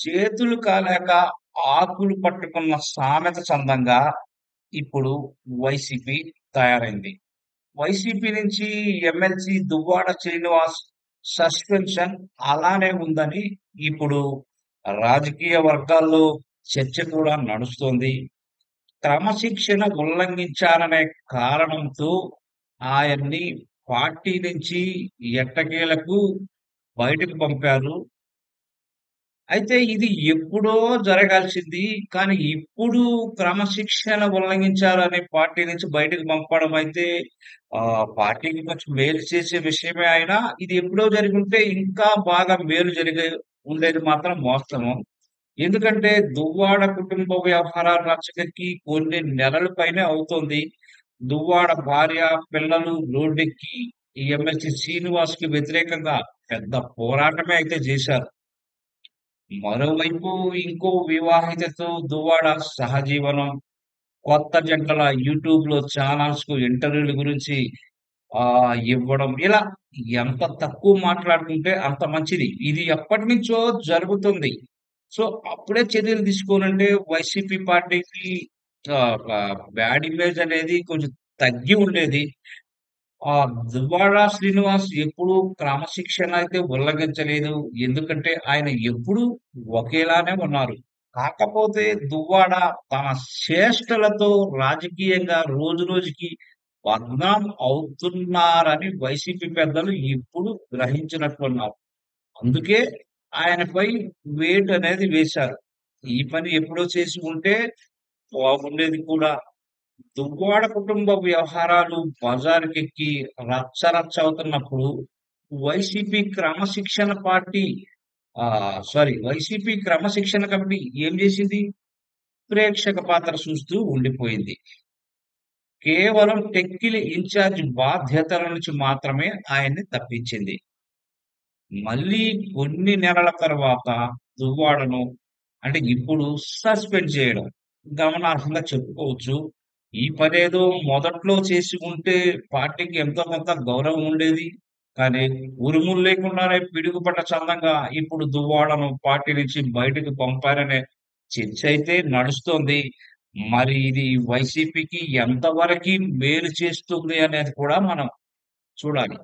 చేతులు కాలాక ఆకులు పట్టుకున్న సామెత చందంగా ఇప్పుడు వైసీపీ తయారైంది. వైసీపీ నుంచి ఎమ్మెల్సీ దువ్వాడ శ్రీనివాస్ సస్పెన్షన్ అలానే ఉందని ఇప్పుడు రాజకీయ వర్గాల్లో చర్చ కూడా నడుస్తోంది. క్రమశిక్షణ ఉల్లంఘించారనే కారణంతో ఆయన్ని పార్టీ నుంచి ఎట్టకేలకు బయటకు పంపారు. అయితే ఇది ఎప్పుడో జరగాల్సింది. కానీ ఇప్పుడు క్రమశిక్షణ ఉల్లంఘించారని పార్టీ నుంచి బయటకు పంపడం అయితే పార్టీకి కొంచెం మేలు చేసే విషయమే అయినా ఇది ఎప్పుడో జరిగుంటే ఇంకా బాగా మేలు జరిగే ఉండేది మాత్రం వాస్తవం. ఎందుకంటే దువ్వాడ కుటుంబ వ్యవహారాల రచనకి కొన్ని నెలల పైనే అవుతోంది. దువ్వాడ భార్య, పిల్లలు రోడ్డెక్కి ఈ ఎమ్మెల్సీ శ్రీనివాస్‌కి వ్యతిరేకంగా పెద్ద పోరాటమే అయితే చేశారు. మరోవైపు ఇంకో వివాహితతో దువ్వాడ సహజీవనం, కొత్త జంటల యూట్యూబ్‌లో ఛానల్స్‌కు ఇంటర్వ్యూల గురించి ఇవ్వడం. ఇలా ఎంత తక్కువ మాట్లాడుకుంటే అంత మంచిది. ఇది ఎప్పటినుంచో జరుగుతుంది. సో, అప్పుడే చర్యలు తీసుకోనంటే వైసీపీ పార్టీకి ఒక బ్యాడ్ ఇమేజ్ అనేది కొంచెం తగ్గి ఉండేది. దువ్వాడ శ్రీనివాస్ ఎప్పుడూ క్రమశిక్షణ అయితే ఉల్లంఘించలేదు. ఎందుకంటే ఆయన ఎప్పుడూ ఒకేలానే ఉన్నారు. కాకపోతే దువ్వాడ తన చేష్టలతో రాజకీయంగా రోజు రోజుకి బద్నాం అవుతున్నారని వైసీపీ పెద్దలు ఇప్పుడు గ్రహించినట్లున్నారు. అందుకే ఆయనపై వేటనేది వేశారు. ఈ పని ఎప్పుడో చేసి ఉంటే బాగుండేది కూడా. దువ్వాడ కుటుంబ వ్యవహారాలు బజారుకెక్కి రచ్చ రచ్చ అవుతున్నప్పుడు వైసీపీ క్రమశిక్షణ పార్టీ వైసీపీ క్రమశిక్షణ కమిటీ ఏం చేసింది? ప్రేక్షక పాత్ర చూస్తూ ఉండిపోయింది. కేవలం టెక్కిలి ఇన్ఛార్జ్ బాధ్యతల నుంచి మాత్రమే ఆయన్ని తప్పించింది. మళ్ళీ కొన్ని నెలల తర్వాత దువ్వాడను అంటే ఇప్పుడు సస్పెండ్ చేయడం గమనార్హంగా చెప్పుకోవచ్చు. ఈ పనేదో మొదట్లో చేసి ఉంటే పార్టీకి ఎంతో కొంత గౌరవం ఉండేది. కానీ ఉరుములు లేకుండానే పిడుగుపడ్డ చందంగా ఇప్పుడు దువ్వాడను పార్టీ నుంచి బయటకు పంపారనే చర్చ అయితే నడుస్తోంది. మరి ఇది వైసీపీకి ఎంతవరకి మేలు చేస్తుంది అనేది కూడా మనం చూడాలి.